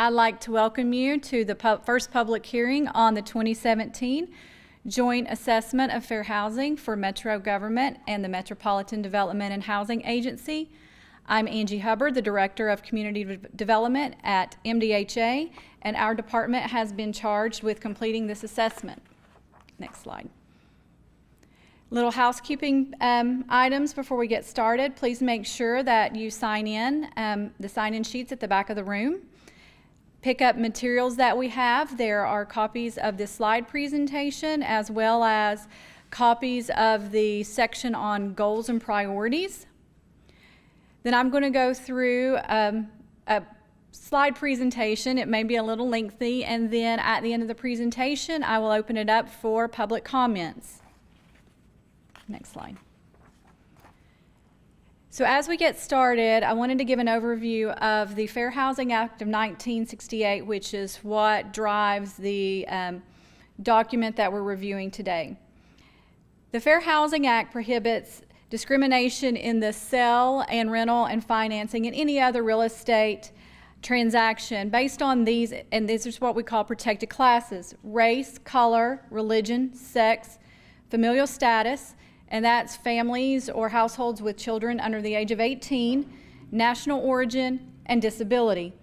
I'd like to welcome you to the first public hearing on the 2017 Joint Assessment of Fair Housing for Metro Government and the Metropolitan Development and Housing Agency. I'm Angie Hubbard, the Director of Community Development at MDHA, and our department has been charged with completing this assessment. Next slide. Little housekeeping items before we get started. Please make sure that you sign in, the sign-in sheets at the back of the room. Pick up materials that we have. There are copies of this slide presentation as well as copies of the section on goals and priorities. Then I'm going to go through a slide presentation. It may be a little lengthy, and then at the end of the presentation I will open it up for public comments. Next slide. So as we get started, I wanted to give an overview of the Fair Housing Act of 1968, which is what drives the document that we're reviewing today. The Fair Housing Act prohibits discrimination in the sale and rental and financing and any other real estate transaction based on these, and this is what we call protected classes: race, color, religion, sex, familial status, and that's families or households with children under the age of 18, national origin, and disability.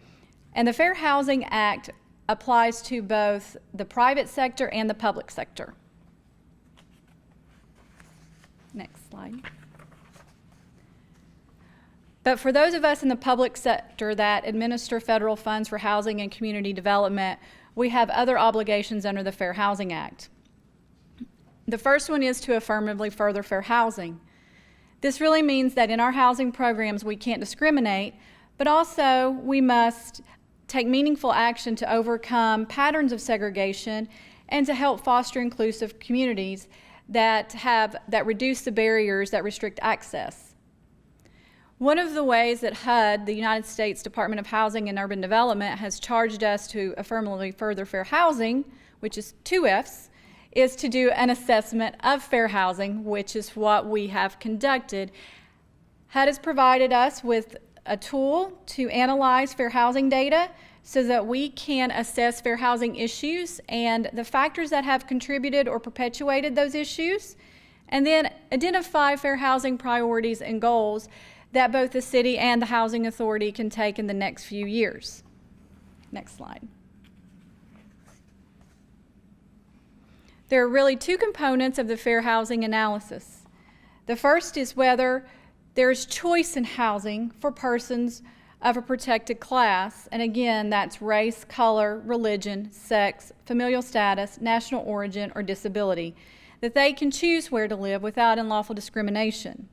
And the Fair Housing Act applies to both the private sector and the public sector. Next slide. But for those of us in the public sector that administer federal funds for housing and community development, we have other obligations under the Fair Housing Act. The first one is to affirmatively further fair housing. This really means that in our housing programs we can't discriminate, but also we must take meaningful action to overcome patterns of segregation and to help foster inclusive communities that reduce the barriers that restrict access. One of the ways that HUD, the United States Department of Housing and Urban Development, has charged us to affirmatively further fair housing, which is 2 F's, is to do an assessment of fair housing, which is what we have conducted. HUD has provided us with a tool to analyze fair housing data so that we can assess fair housing issues and the factors that have contributed or perpetuated those issues, and then identify fair housing priorities and goals that both the city and the Housing Authority can take in the next few years. Next slide. There are really 2 components of the fair housing analysis. The first is whether there's choice in housing for persons of a protected class, and again, that's race, color, religion, sex, familial status, national origin, or disability, that they can choose where to live without unlawful discrimination.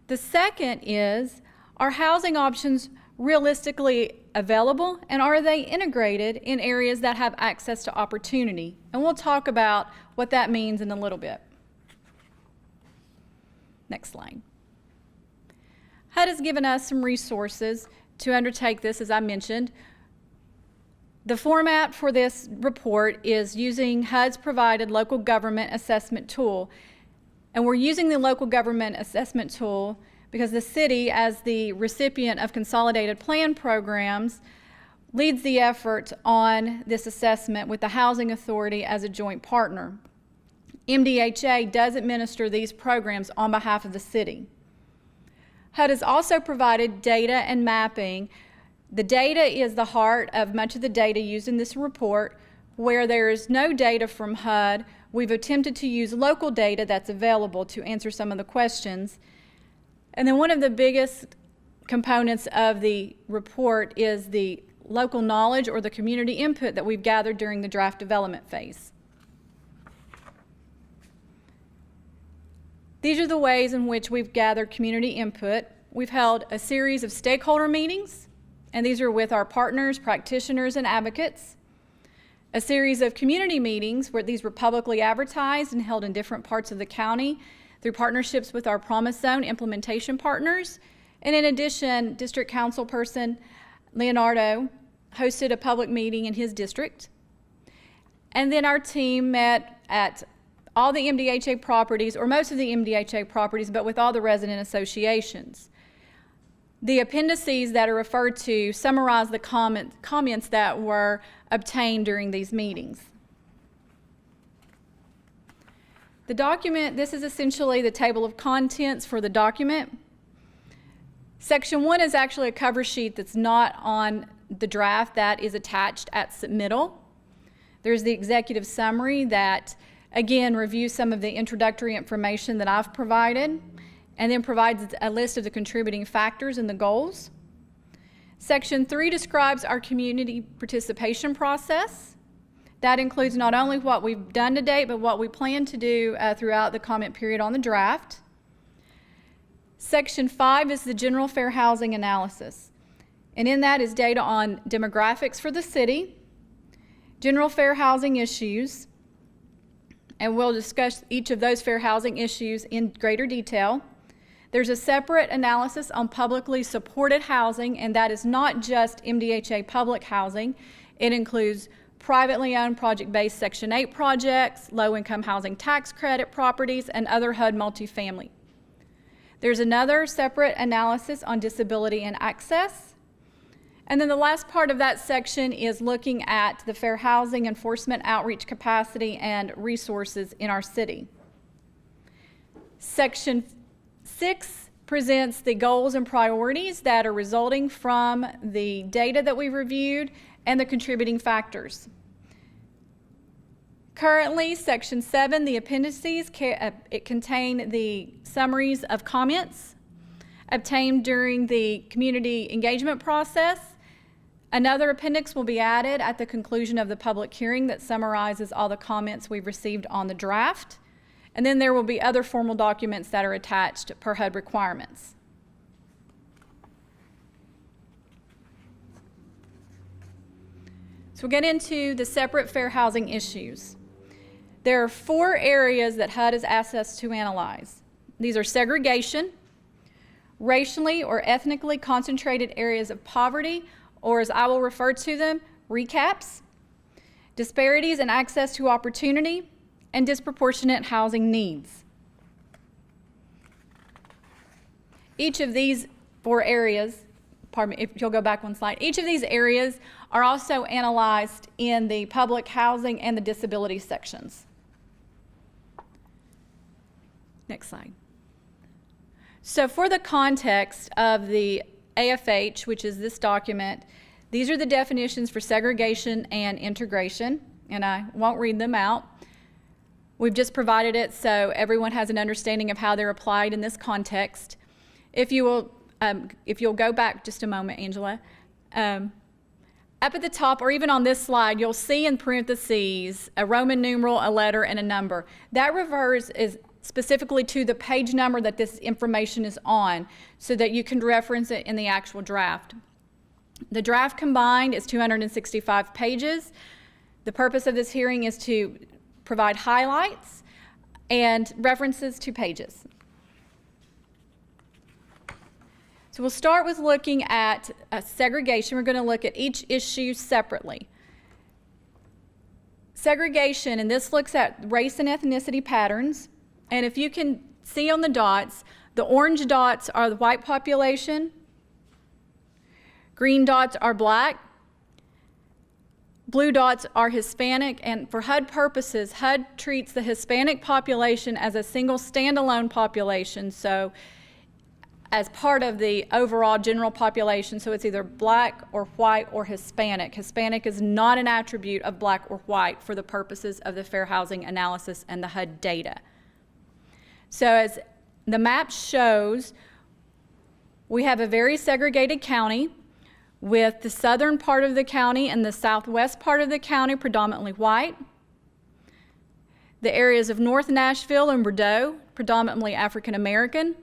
The second is, are housing options realistically available, and are they integrated in areas that have access to opportunity? And we'll talk about what that means in a little bit. Next slide. HUD has given us some resources to undertake this, as I mentioned. The format for this report is using HUD's provided local government assessment tool. And we're using the local government assessment tool because the city, as the recipient of consolidated plan programs, leads the effort on this assessment with the Housing Authority as a joint partner. MDHA does administer these programs on behalf of the city. HUD has also provided data and mapping. The data is the heart of much of the data used in this report. Where there is no data from HUD, we've attempted to use local data that's available to answer some of the questions. And then one of the biggest components of the report is the local knowledge or the community input that we've gathered during the draft development phase. These are the ways in which we've gathered community input. We've held a series of stakeholder meetings, and these are with our partners, practitioners, and advocates. A series of community meetings where these were publicly advertised and held in different parts of the county through partnerships with our Promise Zone implementation partners. And in addition, District Council person Leonardo hosted a public meeting in his district. And then our team met at all the MDHA properties, or most of the MDHA properties, but with all the resident associations. The appendices that are referred to summarize the comments that were obtained during these meetings. The document, this is essentially the table of contents for the document. Section 1 is actually a cover sheet that's not on the draft that is attached at submittal. There's the executive summary that, again, reviews some of the introductory information that I've provided, and then provides a list of the contributing factors and the goals. Section 3 describes our community participation process. That includes not only what we've done to date, but what we plan to do throughout the comment period on the draft. Section 5 is the general fair housing analysis. And in that is data on demographics for the city, general fair housing issues, and we'll discuss each of those fair housing issues in greater detail. There's a separate analysis on publicly supported housing, and that is not just MDHA public housing. It includes privately owned project-based Section 8 projects, low-income housing tax credit properties, and other HUD multifamily. There's another separate analysis on disability and access. And then the last part of that section is looking at the fair housing enforcement outreach capacity and resources in our city. Section 6 presents the goals and priorities that are resulting from the data that we reviewed and the contributing factors. Currently, Section 7, the appendices, it contain the summaries of comments obtained during the community engagement process. Another appendix will be added at the conclusion of the public hearing that summarizes all the comments we've received on the draft. And then there will be other formal documents that are attached per HUD requirements. So we'll get into the separate fair housing issues. There are 4 areas that HUD has asked us to analyze. These are segregation, racially or ethnically concentrated areas of poverty, or as I will refer to them, ECAPS, disparities in access to opportunity, and disproportionate housing needs. Each of these 4 areas, pardon me, if you'll go back one slide, each of these areas are also analyzed in the public housing and the disability sections. Next slide. So for the context of the AFFH, which is this document, these are the definitions for segregation and integration, and I won't read them out. We've just provided it so everyone has an understanding of how they're applied in this context. If you'll go back just a moment, Angela. Up at the top, or even on this slide, you'll see in parentheses a Roman numeral, a letter, and a number. That refers is specifically to the page number that this information is on, so that you can reference it in the actual draft. The draft combined is 265 pages. The purpose of this hearing is to provide highlights and references to pages. So we'll start with looking at segregation. We're going to look at each issue separately. Segregation, and this looks at race and ethnicity patterns. And if you can see on the dots, the orange dots are the white population, green dots are black, blue dots are Hispanic, and for HUD purposes, HUD treats the Hispanic population as a single standalone population, so as part of the overall general population, so it's either black or white or Hispanic. Hispanic is not an attribute of black or white for the purposes of the fair housing analysis and the HUD data. So as the map shows, we have a very segregated county with the southern part of the county and the southwest part of the county predominantly white. The areas of North Nashville and Bordeaux predominantly African American,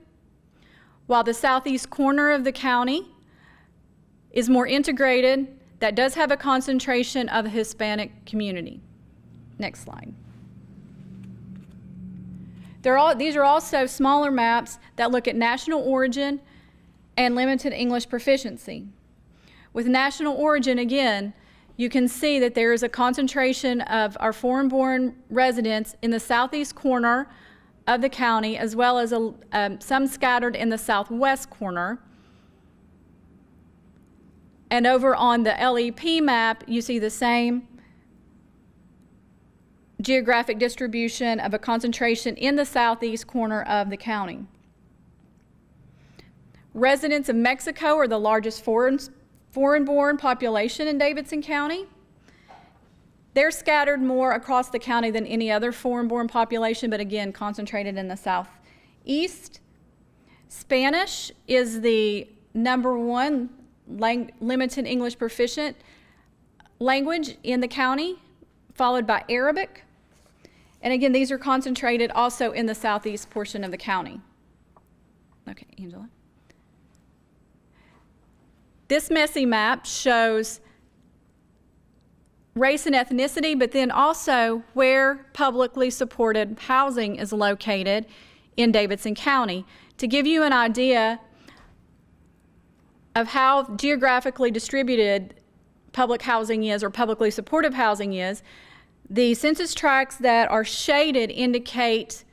while the southeast corner of the county is more integrated, that does have a concentration of a Hispanic community. Next slide. These are also smaller maps that look at national origin and limited English proficiency. With national origin, again, you can see that there is a concentration of our foreign-born residents in the southeast corner of the county, as well as some scattered in the southwest corner. And over on the LEP map, you see the same geographic distribution of a concentration in the southeast corner of the county. Residents of Mexico are the largest foreign-born population in Davidson County. They're scattered more across the county than any other foreign-born population, but again, concentrated in the southeast. Spanish is the #1 limited English proficient language in the county, followed by Arabic. And again, these are concentrated also in the southeast portion of the county. Okay, Angela. This messy map shows race and ethnicity, but then also where publicly supported housing is located in Davidson County. To give you an idea of how geographically distributed public housing is, or publicly supportive housing is, the census tracts that are shaded indicate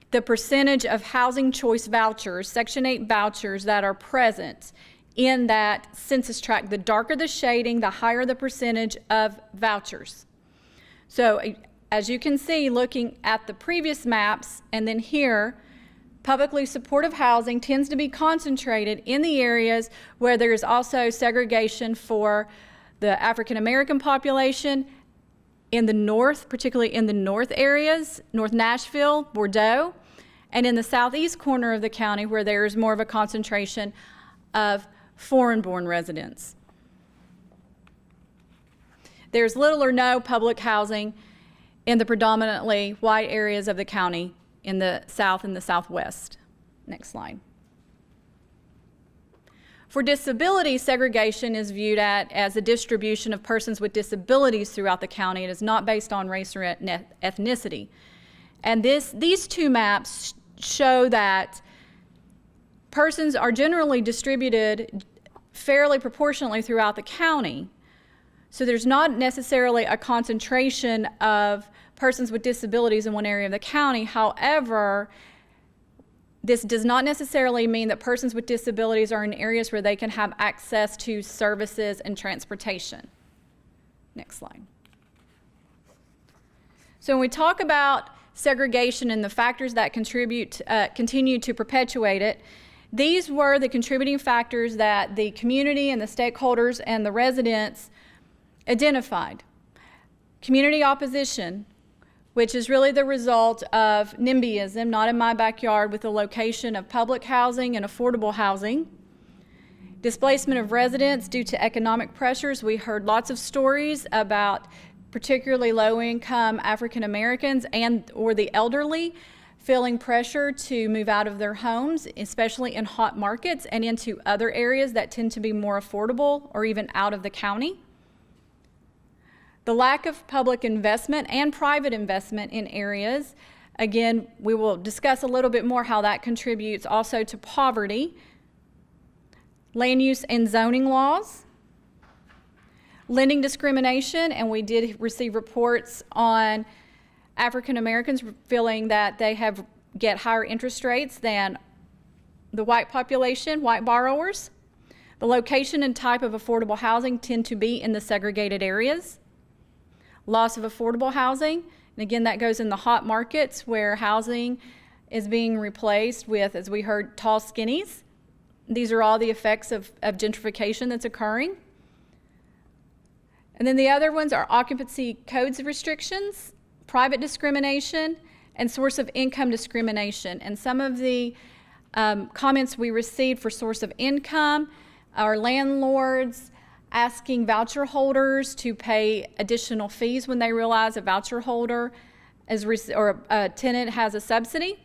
the percentage of housing choice vouchers, Section 8 vouchers, that are present in that census tract. The darker the shading, the higher the percentage of vouchers. So as you can see, looking at the previous maps and then here, publicly supportive housing tends to be concentrated in the areas where there is also segregation for the African American population in the north, particularly in the north areas, North Nashville, Bordeaux, and in the southeast corner of the county where there is more of a concentration of foreign-born residents. There's little or no public housing in the predominantly white areas of the county in the south and the southwest. Next slide. For disability, segregation is viewed as a distribution of persons with disabilities throughout the county. It is not based on race or ethnicity. And these two maps show that persons are generally distributed fairly proportionately throughout the county. So there's not necessarily a concentration of persons with disabilities in one area of the county. However, this does not necessarily mean that persons with disabilities are in areas where they can have access to services and transportation. Next slide. So when we talk about segregation and the factors that continue to perpetuate it, these were the contributing factors that the community and the stakeholders and the residents identified. Community opposition, which is really the result of NIMBYism, not in my backyard, with the location of public housing and affordable housing. Displacement of residents due to economic pressures. We heard lots of stories about particularly low-income African Americans and or the elderly feeling pressure to move out of their homes, especially in hot markets, and into other areas that tend to be more affordable or even out of the county. The lack of public investment and private investment in areas. Again, we will discuss a little bit more how that contributes also to poverty. Land use and zoning laws. Lending discrimination, and we did receive reports on African Americans feeling that they get higher interest rates than the white population, white borrowers. The location and type of affordable housing tend to be in the segregated areas. Loss of affordable housing, and again that goes in the hot markets where housing is being replaced with, as we heard, tall skinnies. These are all the effects of gentrification that's occurring. And then the other ones are occupancy codes restrictions, private discrimination, and source of income discrimination. And some of the comments we received for source of income are landlords asking voucher holders to pay additional fees when they realize a voucher holder or a tenant has a subsidy.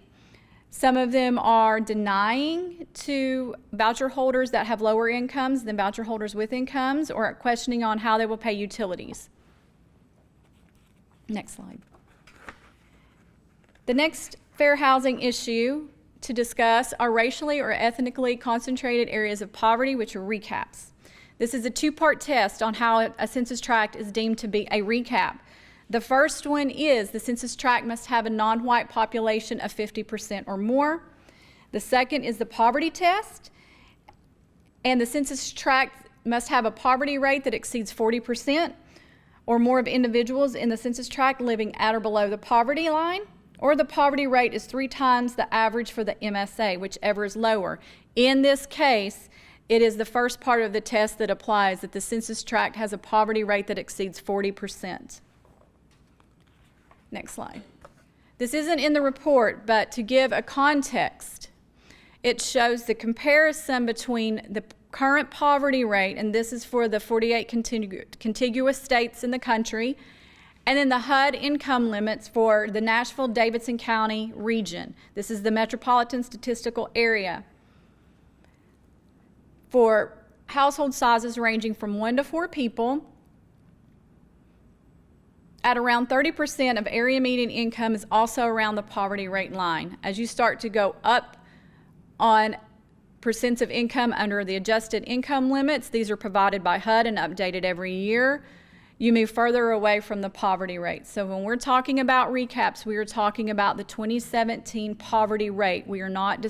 Some of them are denying to voucher holders that have lower incomes than voucher holders with incomes, or questioning on how they will pay utilities. Next slide. The next fair housing issue to discuss are racially or ethnically concentrated areas of poverty, which are recaps. This is a two-part test on how a census tract is deemed to be a recap. The first one is the census tract must have a non-white population of 50% or more. The second is the poverty test, and the census tract must have a poverty rate that exceeds 40% or more of individuals in the census tract living at or below the poverty line, or the poverty rate is 3 times the average for the MSA, whichever is lower. In this case, it is the first part of the test that applies, that the census tract has a poverty rate that exceeds 40%. Next slide. This isn't in the report, but to give a context, it shows the comparison between the current poverty rate, and this is for the 48 contiguous states in the country, and then the HUD income limits for the Nashville-Davidson County region. This is the Metropolitan statistical area. For household sizes ranging from 1 to 4 people, at around 30% of area median income is also around the poverty rate line. As you start to go up on percents of income under the adjusted income limits, these are provided by HUD and updated every year, you move further away from the poverty rate. So when we're talking about recaps, we are talking about the 2017 poverty rate. We are not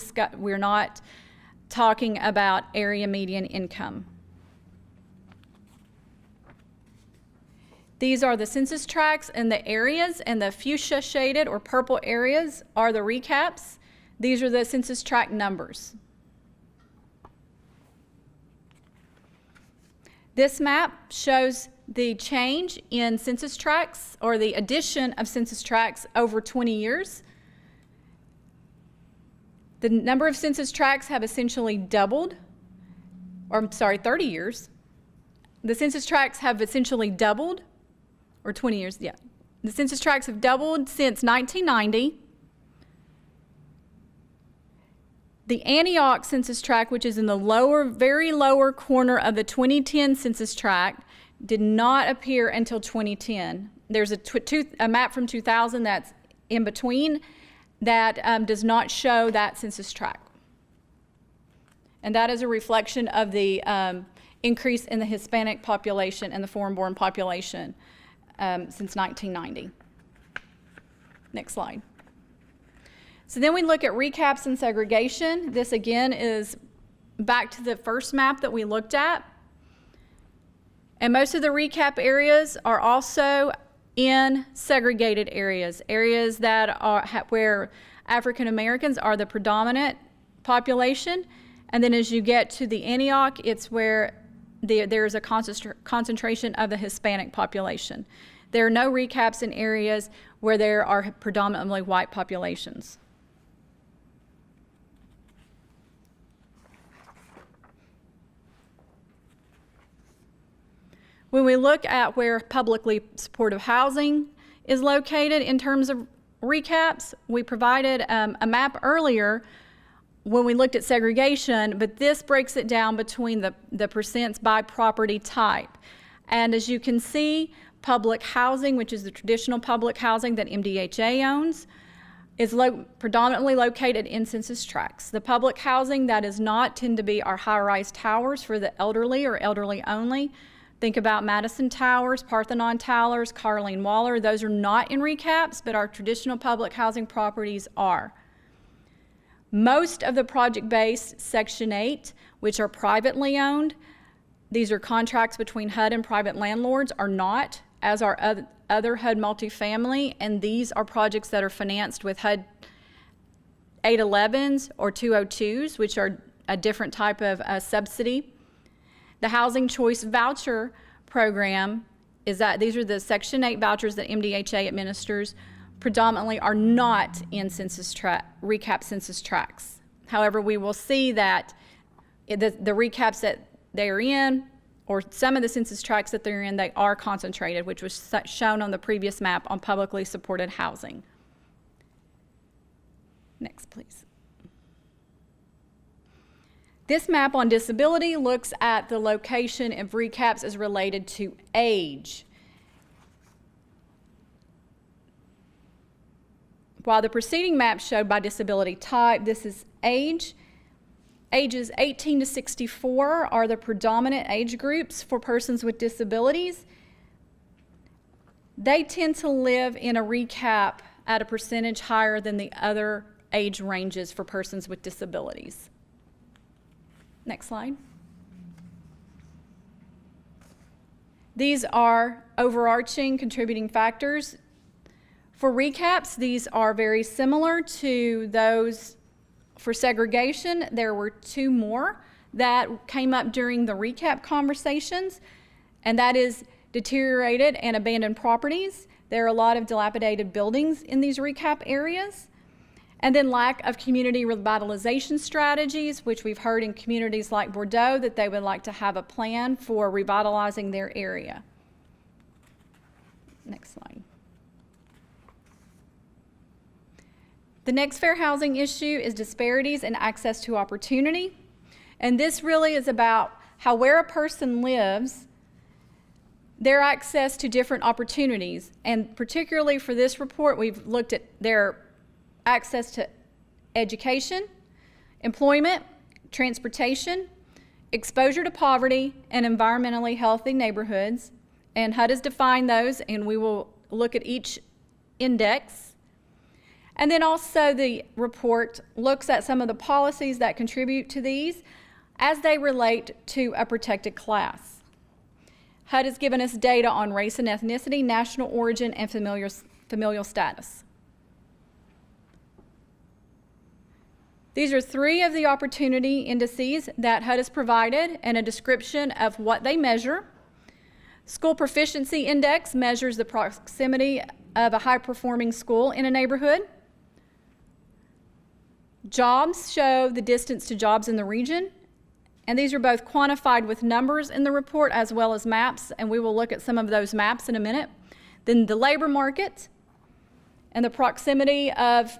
talking about area median income. These are the census tracts and the areas, and the fuchsia shaded or purple areas are the recaps. These are the census tract numbers. This map shows the change in census tracts, or the addition of census tracts over 20 years. The number of census tracts have essentially doubled, or I'm sorry, 30 years. The census tracts have essentially doubled, or 20 years, yeah. The census tracts have doubled since 1990. The Antioch census tract, which is in the lower, very lower corner of the 2010 census tract, did not appear until 2010. There's a map from 2000 that's in between that does not show that census tract. And that is a reflection of the increase in the Hispanic population and the foreign-born population since 1990. Next slide. So then we look at recaps and segregation. This again is back to the first map that we looked at. And most of the recap areas are also in segregated areas, areas that are where African Americans are the predominant population. And then as you get to the Antioch, it's where there's a concentration of the Hispanic population. There are no recaps in areas where there are predominantly white populations. When we look at where publicly supportive housing is located in terms of recaps, we provided a map earlier when we looked at segregation, but this breaks it down between the percents by property type. And as you can see, public housing, which is the traditional public housing that MDHA owns, is predominantly located in census tracts. The public housing that is not tend to be our high-rise towers for the elderly or elderly only. Think about Madison Towers, Parthenon Towers, Carlene Waller. Those are not in recaps, but our traditional public housing properties are. Most of the project-based Section 8, which are privately owned, these are contracts between HUD and private landlords, are not, as are other HUD multifamily, and these are projects that are financed with HUD 811s or 202s, which are a different type of subsidy. The Housing Choice Voucher Program is that these are the Section 8 vouchers that MDHA administers, predominantly are not in recap census tracts. However, we will see that the recaps that they are in, or some of the census tracts that they're in, they are concentrated, which was shown on the previous map on publicly supported housing. Next, please. This map on disability looks at the location of recaps as related to age. While the preceding map showed by disability type, this is age. Ages 18 to 64 are the predominant age groups for persons with disabilities. They tend to live in a recap at a percentage higher than the other age ranges for persons with disabilities. Next slide. These are overarching contributing factors. For recaps, these are very similar to those for segregation. There were two more that came up during the recap conversations, and that is deteriorated and abandoned properties. There are a lot of dilapidated buildings in these recap areas. And then lack of community revitalization strategies, which we've heard in communities like Bordeaux that they would like to have a plan for revitalizing their area. Next slide. The next fair housing issue is disparities in access to opportunity. And this really is about how where a person lives, their access to different opportunities. And particularly for this report, we've looked at their access to education, employment, transportation, exposure to poverty, and environmentally healthy neighborhoods. And HUD has defined those, and we will look at each index. And then also the report looks at some of the policies that contribute to these as they relate to a protected class. HUD has given us data on race and ethnicity, national origin, and familial status. These are three of the opportunity indices that HUD has provided and a description of what they measure. School Proficiency Index measures the proximity of a high-performing school in a neighborhood. Jobs show the distance to jobs in the region, and these are both quantified with numbers in the report as well as maps, and we will look at some of those maps in a minute. Then the labor market and the proximity of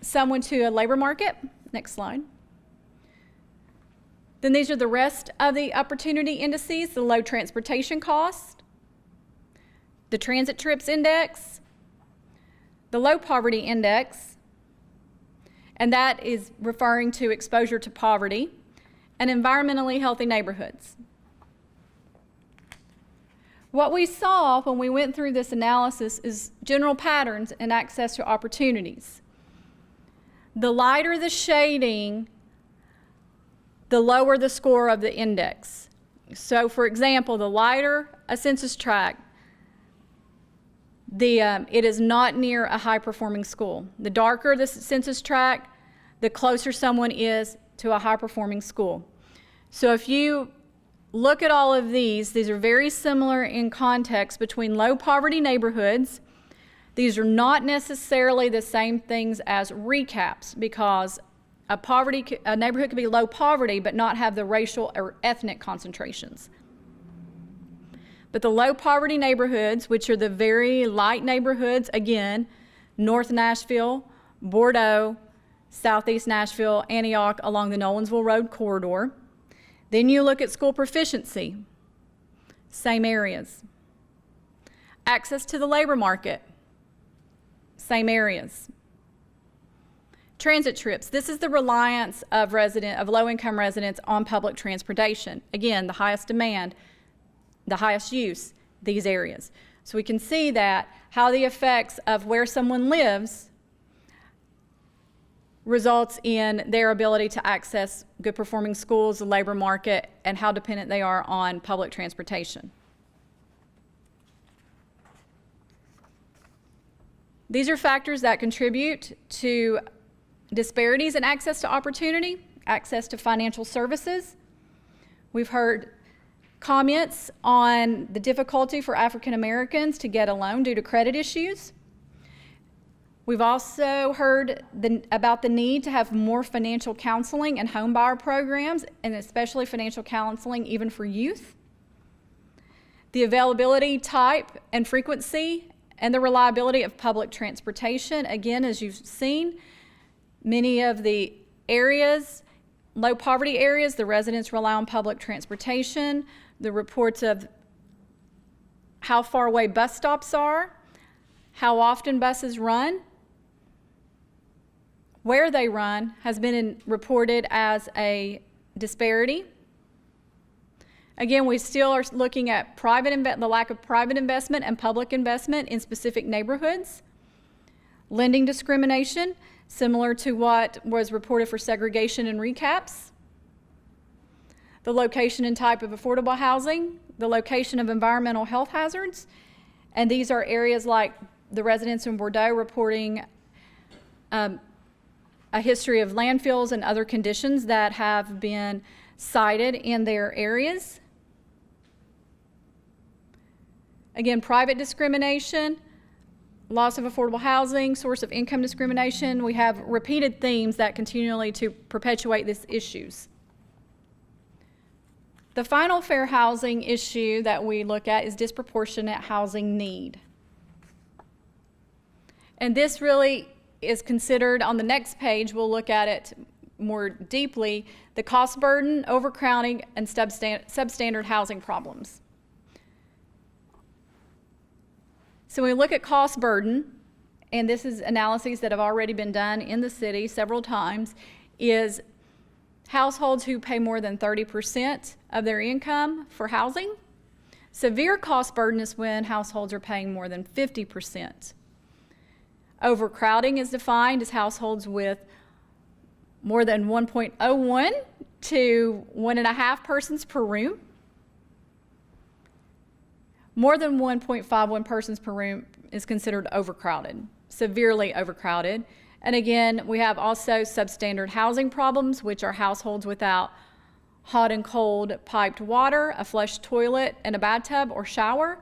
someone to a labor market. Next slide. Then these are the rest of the opportunity indices: the low transportation cost, the transit trips index, the low poverty index, and that is referring to exposure to poverty, and environmentally healthy neighborhoods. What we saw when we went through this analysis is general patterns in access to opportunities. The lighter the shading, the lower the score of the index. So for example, the lighter a census tract, it is not near a high-performing school. The darker the census tract, the closer someone is to a high-performing school. So if you look at all of these are very similar in context between low-poverty neighborhoods. These are not necessarily the same things as recaps, because a neighborhood could be low poverty but not have the racial or ethnic concentrations. But the low poverty neighborhoods, which are the very light neighborhoods, again, North Nashville, Bordeaux, Southeast Nashville, Antioch, along the Nolensville Road corridor. Then you look at school proficiency, same areas. Access to the labor market, same areas. Transit trips. This is the reliance of low-income residents on public transportation. Again, the highest demand, the highest use, these areas. So we can see that how the effects of where someone lives results in their ability to access good performing schools, the labor market, and how dependent they are on public transportation. These are factors that contribute to disparities in access to opportunity, access to financial services. We've heard comments on the difficulty for African Americans to get a loan due to credit issues. We've also heard about the need to have more financial counseling and home buyer programs, and especially financial counseling even for youth. The availability, type, and frequency and the reliability of public transportation. Again, as you've seen, many of the areas, low poverty areas, the residents rely on public transportation. The reports of how far away bus stops are, how often buses run, where they run has been reported as a disparity. Again, we still are looking at the lack of private investment and public investment in specific neighborhoods. Lending discrimination, similar to what was reported for segregation and recaps. the location and type of affordable housing, the location of environmental health hazards, and these are areas like the residents in Bordeaux reporting a history of landfills and other conditions that have been cited in their areas. Again, private discrimination, loss of affordable housing, source of income discrimination. We have repeated themes that continually to perpetuate these issues. The final fair housing issue that we look at is disproportionate housing need. And this really is considered, on the next page, we'll look at it more deeply, the cost burden, overcrowding, and substandard housing problems. So when we look at cost burden, and this is analyses that have already been done in the city several times, is households who pay more than 30% of their income for housing. Severe cost burden is when households are paying more than 50%. Overcrowding is defined as households with more than 1.01 to 1.5 persons per room. More than 1.51 persons per room is considered overcrowded, severely overcrowded. And again, we have also substandard housing problems, which are households without hot and cold piped water, a flush toilet, and a bathtub or shower,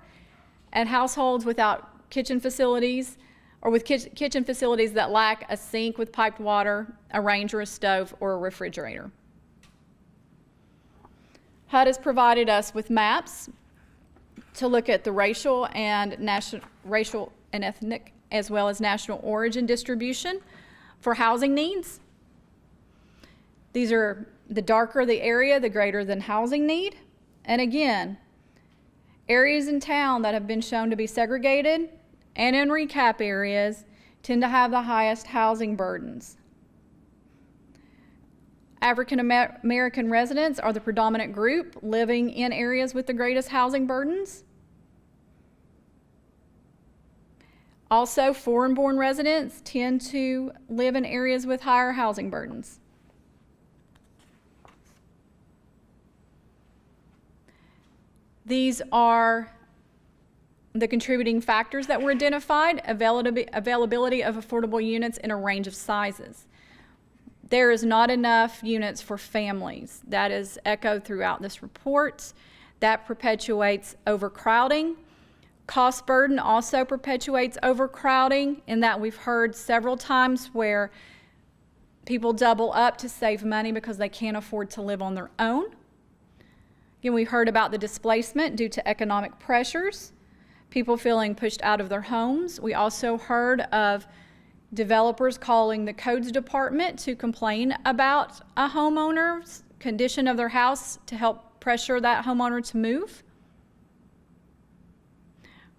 and households without kitchen facilities, or with kitchen facilities that lack a sink with piped water, a range or a stove, or a refrigerator. HUD has provided us with maps to look at the racial and ethnic, as well as national origin distribution for housing needs. These are the darker the area, the greater the housing need. And again, areas in town that have been shown to be segregated and in recap areas tend to have the highest housing burdens. African American residents are the predominant group living in areas with the greatest housing burdens. Also, foreign-born residents tend to live in areas with higher housing burdens. These are the contributing factors that were identified: availability of affordable units in a range of sizes. There is not enough units for families. That is echoed throughout this report. That perpetuates overcrowding. Cost burden also perpetuates overcrowding, in that we've heard several times where people double up to save money because they can't afford to live on their own. Again, we heard about the displacement due to economic pressures, people feeling pushed out of their homes. We also heard of developers calling the codes department to complain about a homeowner's condition of their house to help pressure that homeowner to move.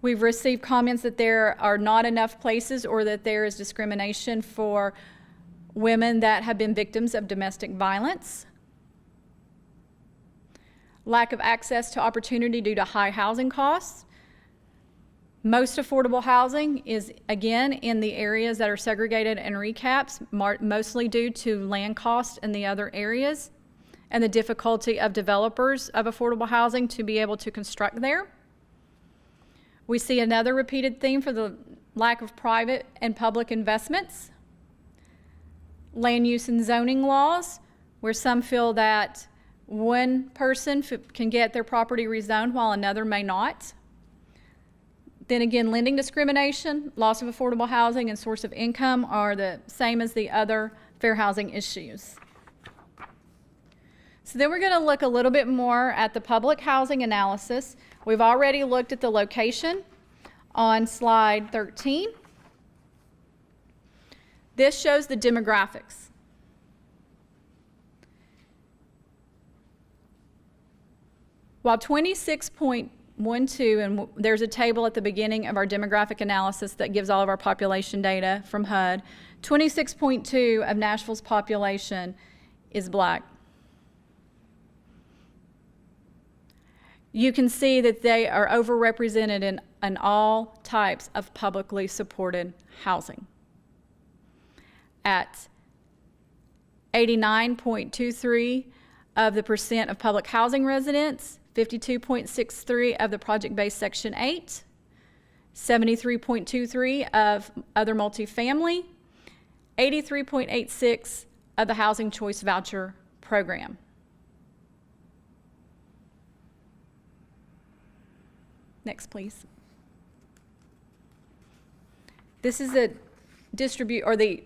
We've received comments that there are not enough places, or that there is discrimination for women that have been victims of domestic violence. Lack of access to opportunity due to high housing costs. Most affordable housing is, again, in the areas that are segregated and recaps, mostly due to land costs in the other areas and the difficulty of developers of affordable housing to be able to construct there. We see another repeated theme for the lack of private and public investments. Land use and zoning laws, where some feel that one person can get their property rezoned while another may not. Then again, lending discrimination, loss of affordable housing, and source of income are the same as the other fair housing issues. So then we're going to look a little bit more at the public housing analysis. We've already looked at the location on slide 13. This shows the demographics. While 26.12, and there's a table at the beginning of our demographic analysis that gives all of our population data from HUD, 26.2 of Nashville's population is Black. You can see that they are overrepresented in all types of publicly supported housing. At 89.23 of the percent of public housing residents, 52.63 of the project-based Section 8, 73.23 of other multifamily, 83.86 of the Housing Choice Voucher Program. Next, please. This is the the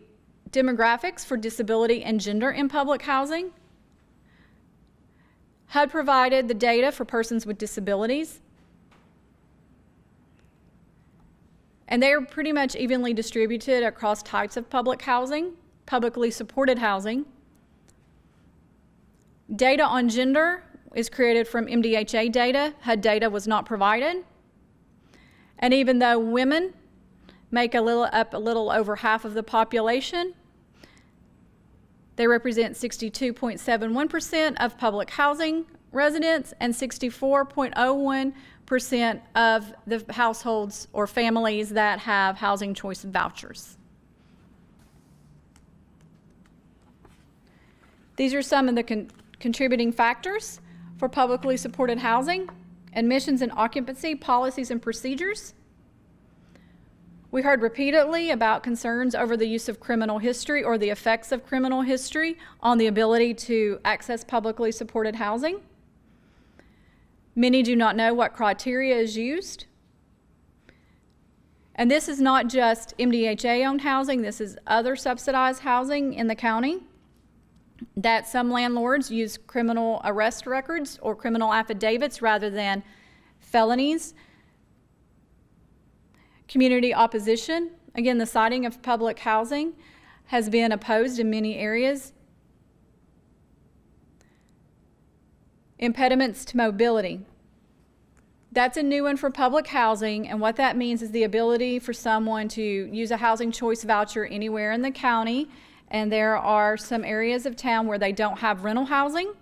demographics for disability and gender in public housing. HUD provided the data for persons with disabilities, and they are pretty much evenly distributed across types of public housing, publicly supported housing. Data on gender is created from MDHA data. HUD data was not provided. And even though women make up a little over half of the population, they represent 62.71% of public housing residents and 64.01% of the households or families that have housing choice vouchers. These are some of the contributing factors for publicly supported housing: admissions and occupancy policies and procedures. We heard repeatedly about concerns over the use of criminal history or the effects of criminal history on the ability to access publicly supported housing. Many do not know what criteria is used. And this is not just MDHA-owned housing, this is other subsidized housing in the county, that some landlords use criminal arrest records or criminal affidavits rather than felonies. Community opposition. Again, the siting of public housing has been opposed in many areas. Impediments to mobility. That's a new one for public housing, and what that means is the ability for someone to use a housing choice voucher anywhere in the county, and there are some areas of town where they don't have rental housing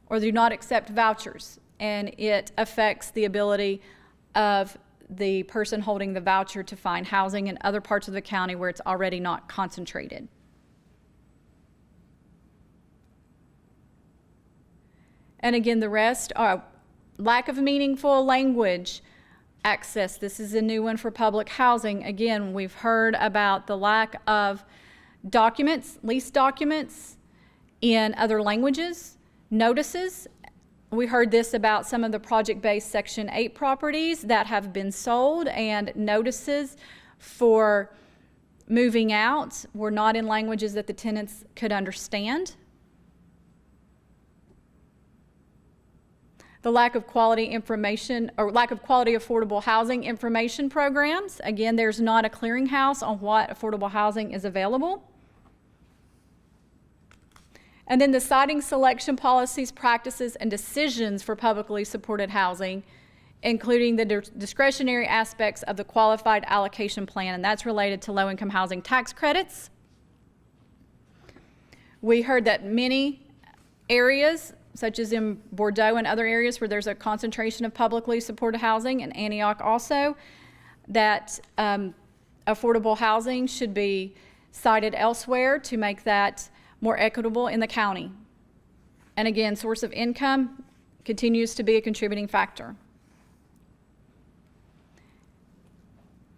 or do not accept vouchers, and it affects the ability of the person holding the voucher to find housing in other parts of the county where it's already not concentrated. And again, the rest are lack of meaningful language access. This is a new one for public housing. Again, we've heard about the lack of documents, lease documents in other languages, notices. We heard this about some of the project-based Section 8 properties that have been sold, and notices for moving out were not in languages that the tenants could understand. The lack of quality information or lack of quality affordable housing information programs. Again, there's not a clearinghouse on what affordable housing is available. And then the siting selection policies, practices, and decisions for publicly supported housing, including the discretionary aspects of the qualified allocation plan, and that's related to low-income housing tax credits. We heard that many areas, such as in Bordeaux and other areas where there's a concentration of publicly supported housing, and Antioch also, that affordable housing should be sited elsewhere to make that more equitable in the county. And again, source of income continues to be a contributing factor.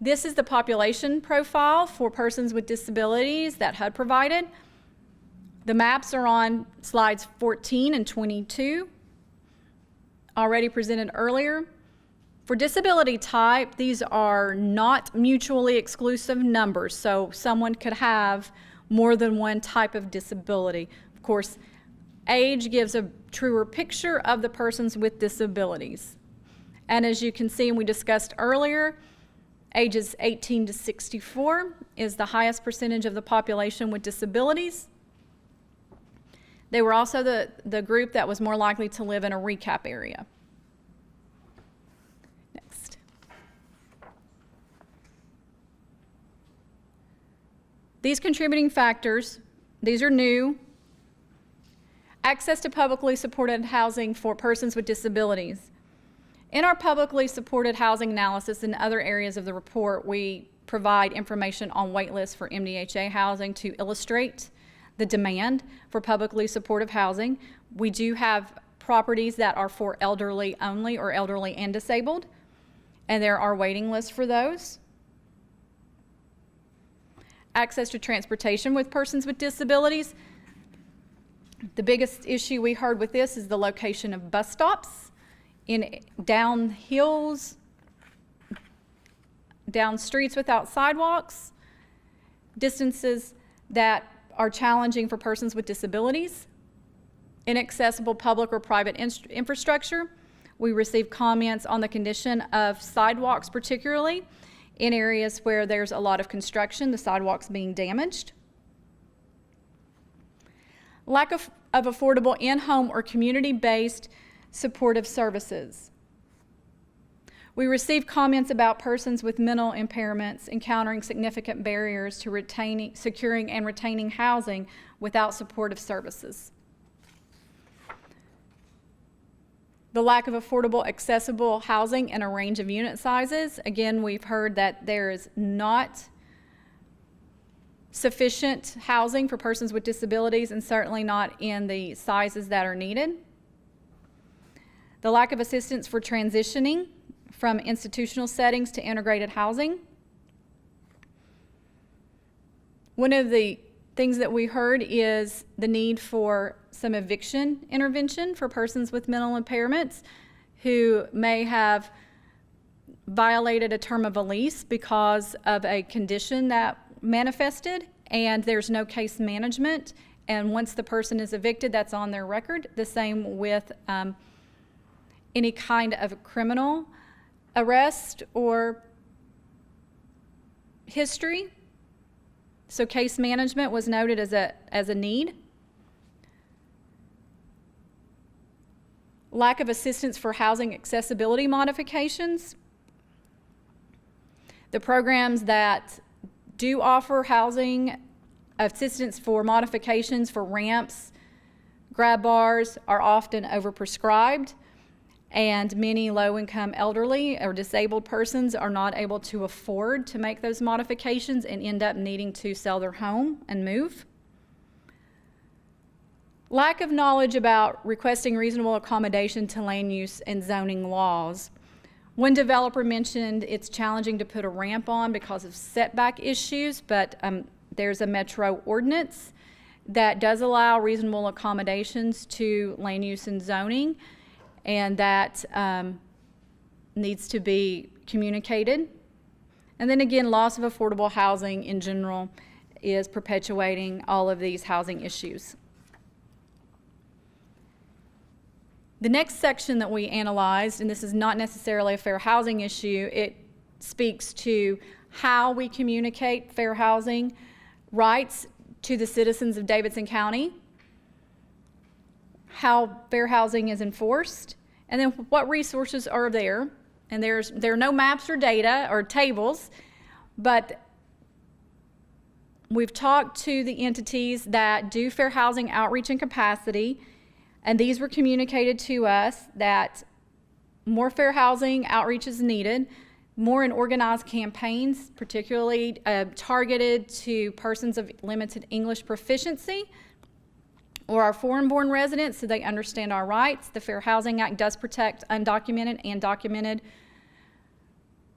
This is the population profile for persons with disabilities that HUD provided. The maps are on slides 14 and 22, already presented earlier. For disability type, these are not mutually exclusive numbers, so someone could have more than one type of disability. Of course, age gives a truer picture of the persons with disabilities. And as you can see, and we discussed earlier, ages 18 to 64 is the highest percentage of the population with disabilities. They were also the group that was more likely to live in a recap area. Next. These contributing factors, these are new. Access to publicly supported housing for persons with disabilities. In our publicly supported housing analysis and other areas of the report, we provide information on wait lists for MDHA housing to illustrate the demand for publicly supportive housing. We do have properties that are for elderly only or elderly and disabled, and there are waiting lists for those. Access to transportation with persons with disabilities. The biggest issue we heard with this is the location of bus stops down hills, down streets without sidewalks, distances that are challenging for persons with disabilities, inaccessible public or private infrastructure. We receive comments on the condition of sidewalks, particularly in areas where there's a lot of construction, the sidewalks being damaged. Lack of affordable in-home or community-based supportive services. We receive comments about persons with mental impairments encountering significant barriers to securing and retaining housing without supportive services. The lack of affordable, accessible housing in a range of unit sizes. Again, we've heard that there is not sufficient housing for persons with disabilities, and certainly not in the sizes that are needed. The lack of assistance for transitioning from institutional settings to integrated housing. One of the things that we heard is the need for some eviction intervention for persons with mental impairments who may have violated a term of a lease because of a condition that manifested, and there's no case management, and once the person is evicted, that's on their record. The same with any kind of criminal arrest or history. So case management was noted as a need. Lack of assistance for housing accessibility modifications. The programs that do offer housing assistance for modifications for ramps, grab bars are often overprescribed, and many low-income elderly or disabled persons are not able to afford to make those modifications and end up needing to sell their home and move. Lack of knowledge about requesting reasonable accommodation to land use and zoning laws. One developer mentioned it's challenging to put a ramp on because of setback issues, but there's a Metro ordinance that does allow reasonable accommodations to land use and zoning, and that needs to be communicated. And then again, loss of affordable housing in general is perpetuating all of these housing issues. The next section that we analyzed, and this is not necessarily a fair housing issue, it speaks to how we communicate fair housing rights to the citizens of Davidson County, how fair housing is enforced, and then what resources are there. And there are no maps or data or tables, but we've talked to the entities that do fair housing outreach and capacity, and these were communicated to us that more fair housing outreach is needed, more in organized campaigns, particularly targeted to persons of limited English proficiency or our foreign-born residents, so they understand our rights. The Fair Housing Act does protect undocumented and documented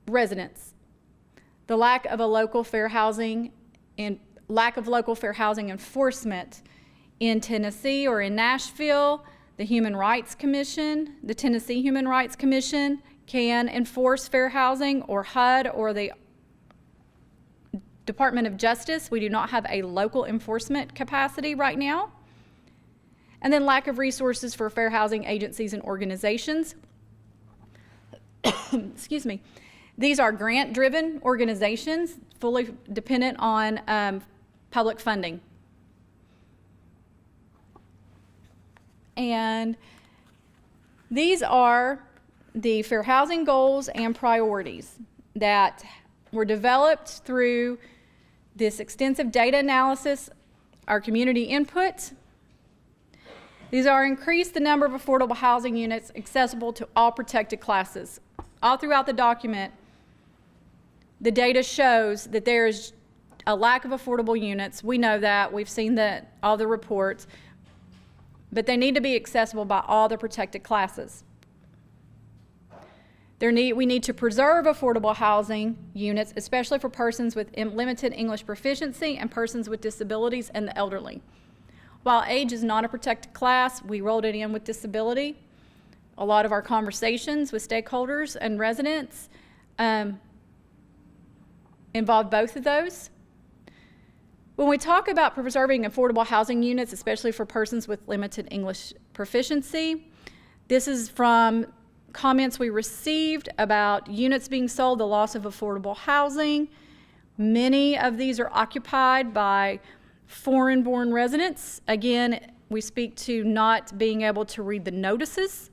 residents. The lack of local fair housing enforcement in Tennessee or in Nashville, the Human Rights Commission, the Tennessee Human Rights Commission can enforce fair housing, or HUD or the Department of Justice. We do not have a local enforcement capacity right now. And then lack of resources for fair housing agencies and organizations. Excuse me. These are grant-driven organizations, fully dependent on public funding. And these are the fair housing goals and priorities that were developed through this extensive data analysis, our community input. These are increase the number of affordable housing units accessible to all protected classes. All throughout the document, the data shows that there is a lack of affordable units. We know that. We've seen that, all the reports. but they need to be accessible by all the protected classes. We need to preserve affordable housing units, especially for persons with limited English proficiency and persons with disabilities and the elderly. While age is not a protected class, we rolled it in with disability. A lot of our conversations with stakeholders and residents involved both of those. When we talk about preserving affordable housing units, especially for persons with limited English proficiency, this is from comments we received about units being sold, the loss of affordable housing. Many of these are occupied by foreign-born residents. Again, we speak to not being able to read the notices.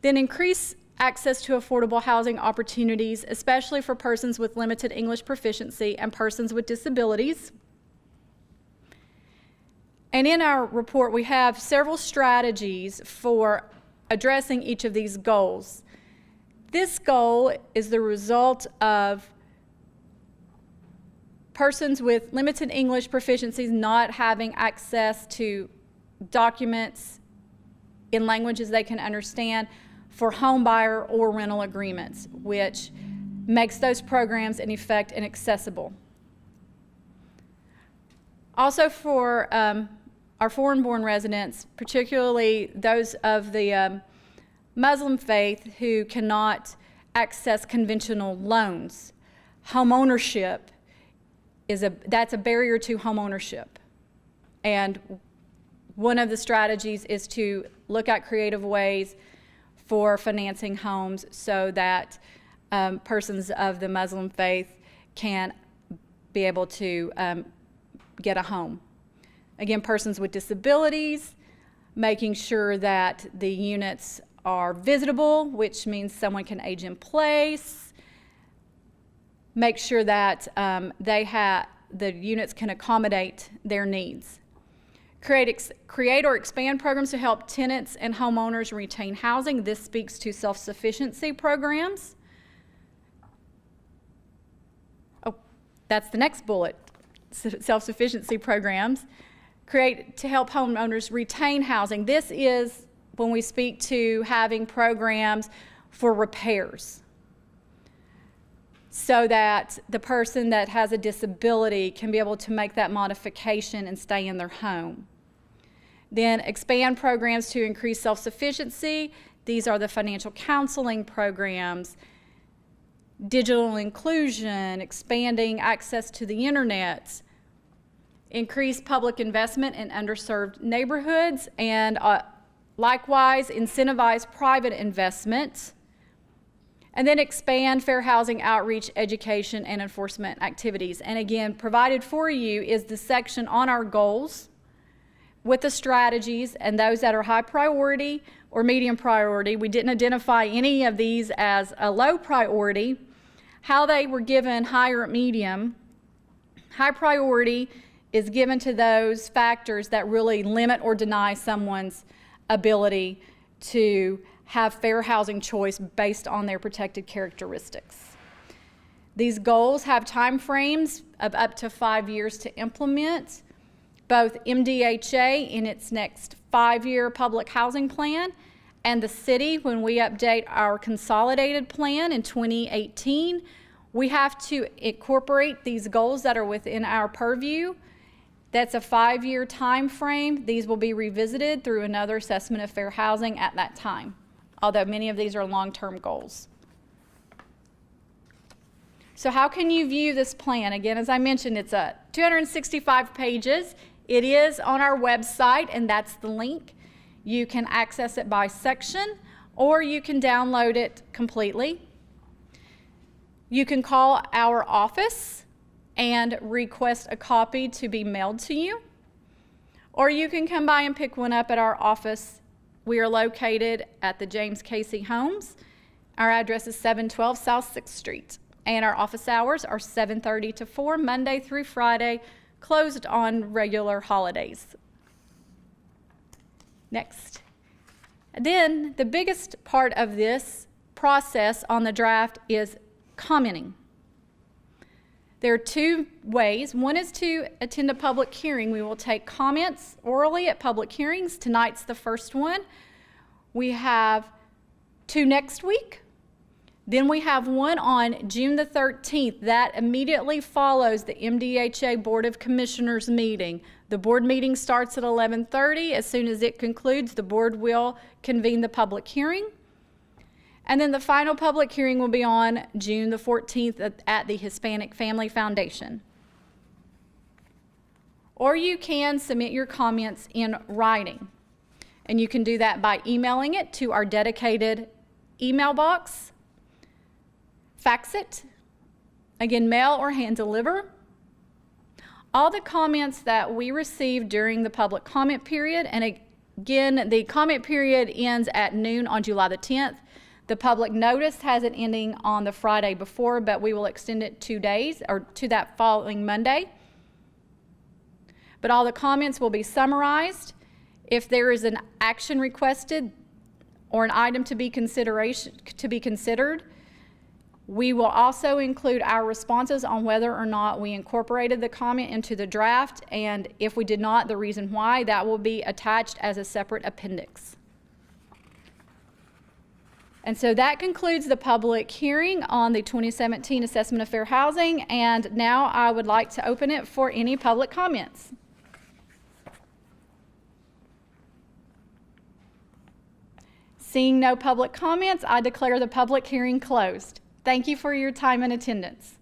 Then increase access to affordable housing opportunities, especially for persons with limited English proficiency and persons with disabilities. And in our report, we have several strategies for addressing each of these goals. This goal is the result of persons with limited English proficiencies not having access to documents in languages they can understand for home buyer or rental agreements, which makes those programs in effect inaccessible. Also for our foreign-born residents, particularly those of the Muslim faith who cannot access conventional loans, home ownership that's a barrier to home ownership. And one of the strategies is to look at creative ways for financing homes so that persons of the Muslim faith can be able to get a home. Again, persons with disabilities, making sure that the units are visitable, which means someone can age in place. Make sure that the units can accommodate their needs. Create or expand programs to help tenants and homeowners retain housing. This speaks to self-sufficiency programs. Oh, that's the next bullet, self-sufficiency programs. Create to help homeowners retain housing. This is when we speak to having programs for repairs, so that the person that has a disability can be able to make that modification and stay in their home. Then expand programs to increase self-sufficiency. These are the financial counseling programs, digital inclusion, expanding access to the internet, increase public investment in underserved neighborhoods, and likewise incentivize private investment. And then expand fair housing outreach, education, and enforcement activities. And again, provided for you is the section on our goals with the strategies and those that are high priority or medium priority. We didn't identify any of these as a low priority. How they were given high or medium. High priority is given to those factors that really limit or deny someone's ability to have fair housing choice based on their protected characteristics. These goals have time frames of up to 5 years to implement. Both MDHA in its next 5-year public housing plan and the city, when we update our consolidated plan in 2018, we have to incorporate these goals that are within our purview. That's a 5-year time frame. These will be revisited through another assessment of fair housing at that time, although many of these are long-term goals. So how can you view this plan? Again, as I mentioned, it's 265 pages. It is on our website, and that's the link. You can access it by section, or you can download it completely. You can call our office and request a copy to be mailed to you, or you can come by and pick one up at our office. We are located at the James Casey Homes. Our address is 712 South 6th Street, and our office hours are 7:30 to 4, Monday through Friday, closed on regular holidays. Next. Then the biggest part of this process on the draft is commenting. There are two ways. One is to attend a public hearing. We will take comments orally at public hearings. Tonight's the first one. We have 2 next week. Then we have one on June the 13th. That immediately follows the MDHA Board of Commissioners meeting. The board meeting starts at 11:30. As soon as it concludes, the board will convene the public hearing. And then the final public hearing will be on June the 14th at the Hispanic Family Foundation. Or you can submit your comments in writing. And you can do that by emailing it to our dedicated email box, fax it, again, mail or hand deliver. All the comments that we received during the public comment period, and again, the comment period ends at noon on July the 10th. The public notice has it ending on the Friday before, but we will extend it 2 days, or to that following Monday. But all the comments will be summarized. If there is an action requested or an item to be considered, we will also include our responses on whether or not we incorporated the comment into the draft, and if we did not, the reason why. That will be attached as a separate appendix. And so that concludes the public hearing on the 2017 Assessment of Fair Housing, and now I would like to open it for any public comments. Seeing no public comments, I declare the public hearing closed. Thank you for your time and attendance.